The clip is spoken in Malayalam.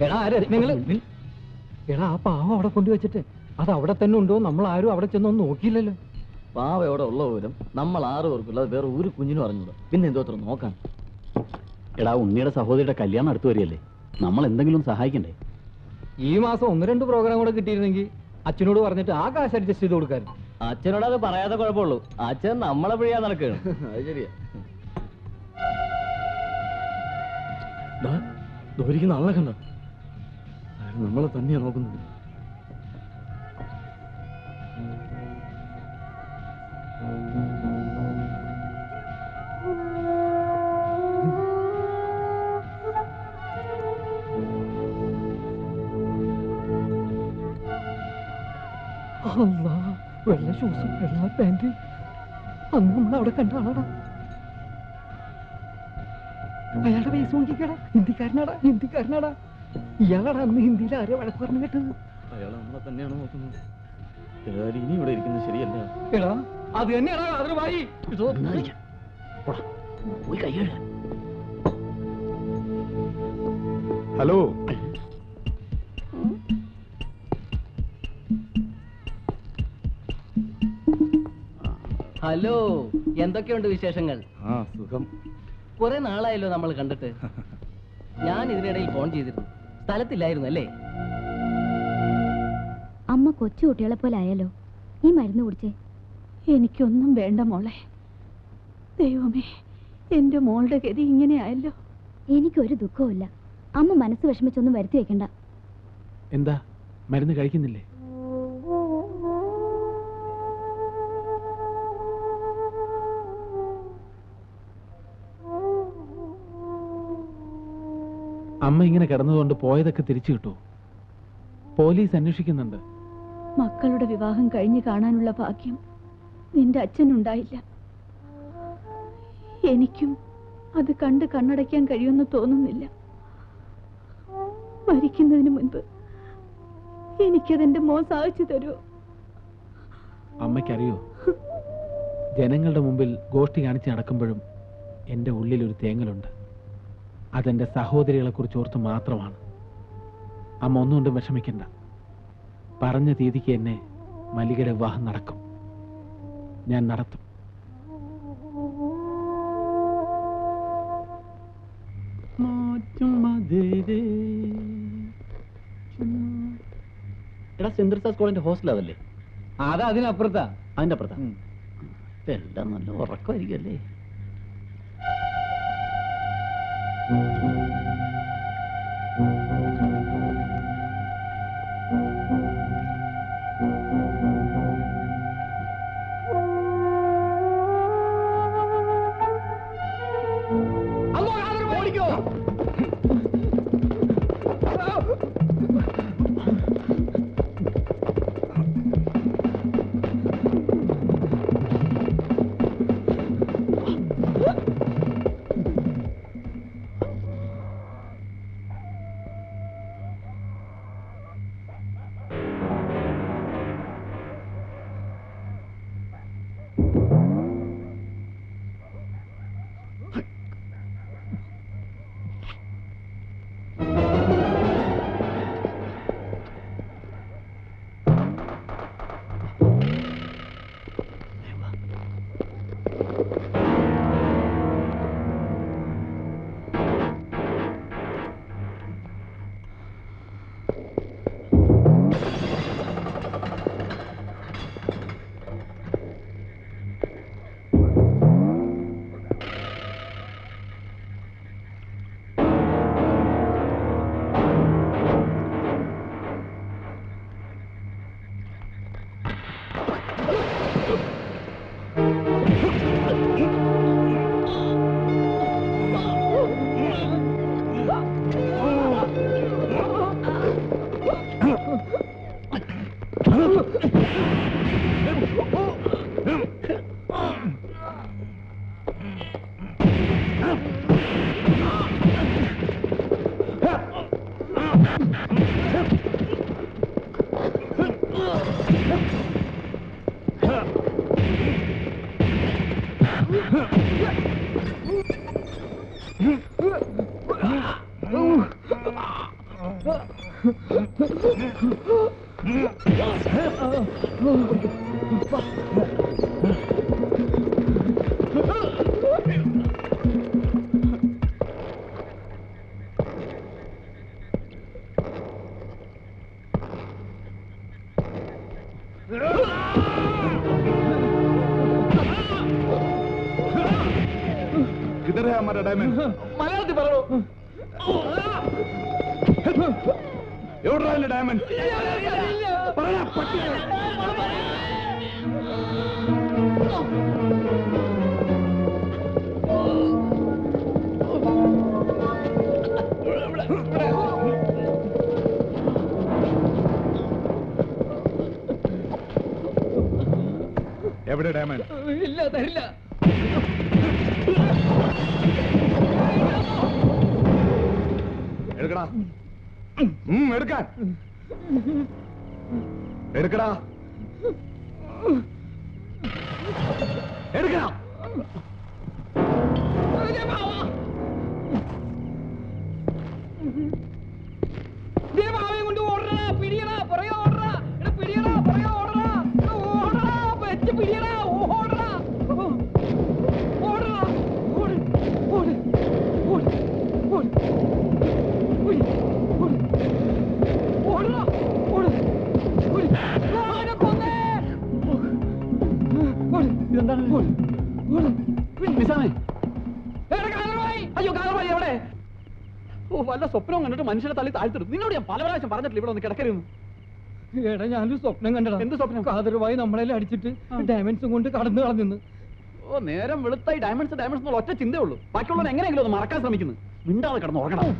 എടാ നിങ്ങൾ എടാ ആ പാവം അവിടെ കൊണ്ടുവച്ചിട്ട് അത് അവിടെ തന്നെ ഉണ്ടോ? നമ്മൾ ആരും അവിടെ ചെന്നൊന്നും നോക്കിയില്ലല്ലോ. പാവ എവിടെ ഉള്ള വിവരം നമ്മൾ 6 പേർക്കുള്ള വേറെ ഒരു കുഞ്ഞിനും അറിഞ്ഞൂടാ. പിന്നെ എന്തോ അത്ര നോക്കാൻ. എടാ ഉണ്ണിയുടെ സഹോദരിയുടെ കല്യാണം അടുത്ത് വരികയല്ലേ, നമ്മൾ എന്തെങ്കിലും സഹായിക്കണ്ടേ? ഈ മാസം 1-2 പ്രോഗ്രാം കൂടെ കിട്ടിയിരുന്നെങ്കിൽ അച്ഛനോട് പറഞ്ഞിട്ട് ആ കാശ് അഡ്ജസ്റ്റ് ചെയ്ത് കൊടുക്കാറ്. അച്ഛനോട് അത് പറയാതെ കുഴപ്പമുള്ളൂ. അച്ഛൻ നമ്മളെ പിഴിയാൻ നടക്കുകയാണ്. അത് ശരിയാ. ദോരിക്കുന്ന ആളെ കണ്ട നമ്മളെ തന്നെയാ നോക്കുന്നത്. വെള്ള ഷൂസും വെള്ള പാന്റ് അന്ന് നമ്മൾ അവിടെ കണ്ട ആളാടാ. അയാളുടെ പൈസ നോക്കിക്കടാ. ഹിന്ദിക്കാരനാടാ. ഇയാളാടാ അന്ന് ഹിന്ദിയിൽ ആരെയോ വഴക്ക് പറഞ്ഞു കേട്ടത്. അയാൾ നമ്മളെ തന്നെയാണ് നോക്കുന്നത്. ഇനി ഇവിടെ ഇരിക്കുന്നത് ശരിയല്ല. എടാ അത് തന്നെയാടാ ആദരവായി. പോയി കൈ കഴുകാൻ. ഹലോ, ഹലോ, എന്തൊക്കെയുണ്ട് വിശേഷങ്ങൾ? സുഖം. കുറെ നാളായല്ലോ നമ്മൾ കണ്ടിട്ട്. ഞാൻ ഇതിനിടയിൽ ഫോൺ ചെയ്തിരുന്നു. സ്ഥലത്തില്ലായിരുന്നു അല്ലേ? അമ്മ കൊച്ചുകുട്ടികളെ പോലെ ആയാലോ. ഈ മരുന്ന് കുടിച്ചേ. എനിക്കൊന്നും വേണ്ട മോളെ. ദൈവമേ, എന്റെ മോളുടെ ഗതി ഇങ്ങനെ ആയല്ലോ. എനിക്കൊരു ദുഃഖവുമില്ല. അമ്മ മനസ്സ് വിഷമിച്ചൊന്നും വരുത്തി വെക്കണ്ട. എന്താ മരുന്ന് കഴിക്കുന്നില്ലേ? അമ്മ ഇങ്ങനെ കിടന്നതുകൊണ്ട് പോയതൊക്കെ തിരിച്ചു കിട്ടൂ. പോലീസ് അന്വേഷിക്കുന്നുണ്ട്. മക്കളുടെ വിവാഹം കഴിഞ്ഞ് കാണാനുള്ള ഭാഗ്യം നിന്റെ അച്ഛനുണ്ടായില്ല. എനിക്കും അത് കണ്ട് കണ്ണടയ്ക്കാൻ കഴിയുമെന്ന് തോന്നുന്നില്ല. മരിക്കുന്നതിന് മുൻപ് എനിക്കതെന്റെ മോൻ സാധിച്ചു തരുമോ? അമ്മയ്ക്കറിയോ, ജനങ്ങളുടെ മുമ്പിൽ ഗോഷ്ഠി കാണിച്ച് നടക്കുമ്പോഴും എൻ്റെ ഉള്ളിലൊരു തേങ്ങലുണ്ട്. അതെൻ്റെ സഹോദരികളെ കുറിച്ച് ഓർത്ത് മാത്രമാണ്. അമ്മ ഒന്നുകൊണ്ടും വിഷമിക്കണ്ട. പറഞ്ഞ തീയതിക്ക് എന്നെ മല്ലികയുടെ വിവാഹം നടക്കും. ഞാൻ നടത്തും. എടാ, സെന്റ് തെരേസാസ് കോളേജിന്റെ ഹോസ്റ്റൽ അതല്ലേ? അത് അതിനപ്പുറത്താ. അതിന്റെ അപ്പുറത്താ. എല്ലാം നല്ല ഉറക്കമായിരിക്കും അല്ലേ? किधर है हमारा डायमंड? മലയാളത്തിൽ പറയൂ. എവിടെടാ എന്റെ ഡയമണ്ട്? പറയടാ, പട്ടി. എവിടെ ഡയമണ്ട്? ഇല്ല, തരില്ല. എടുക്കടാ. എടുക്കാൻ. എടുക്കടാ. എടുക്കണം. കൊണ്ട് ഓടറാ, പിടിയടാ, പുറകെ ഓടറാ, പിടിയടാ, പുറകെ ഓടറാ, ഓടറാ, വെച്ച് പിടിയടാ, ഓടറാ, ഓടറാ, ഓട്, ഓട്, ഓട്, ഓട്, ഓടറാ, ഓട്, ഓട്, കൊന്നേ. ഇതെന്താണ്? നിസാമേ, അയ്യോ, കാലമായി എവിടെ? ഓ, വല്ല സ്വപ്നവും കണ്ടിട്ട് മനുഷ്യനെ തള്ളി താഴ്ത്തിടും. നിന്നോട് ഞാൻ പല പ്രാവശ്യം പറഞ്ഞിട്ടില്ല ഇവിടെ ഒന്ന് കിടക്കരുന്നു. എടാ, ഞാനൊരു സ്വപ്നം കണ്ടടാ. എന്ത് സ്വപ്നം? കാതറുമായി നമ്മളെല്ലാം അടിച്ചിട്ട് ഡയമണ്ട്സും കൊണ്ട് കടന്നു കളഞ്ഞു. ഓ, നേരം വെളുത്തായി ഡയമണ്ട്സ് ഡയമണ്ട്സ് എന്നുള്ള ഒറ്റ ചിന്തയുള്ളൂ. ബാക്കിയുള്ളവർ എങ്ങനെയെങ്കിലും ഒന്ന് മറക്കാൻ ശ്രമിക്കുന്നു. മിണ്ടാതെ കിടന്ന് ഉറങ്ങണം.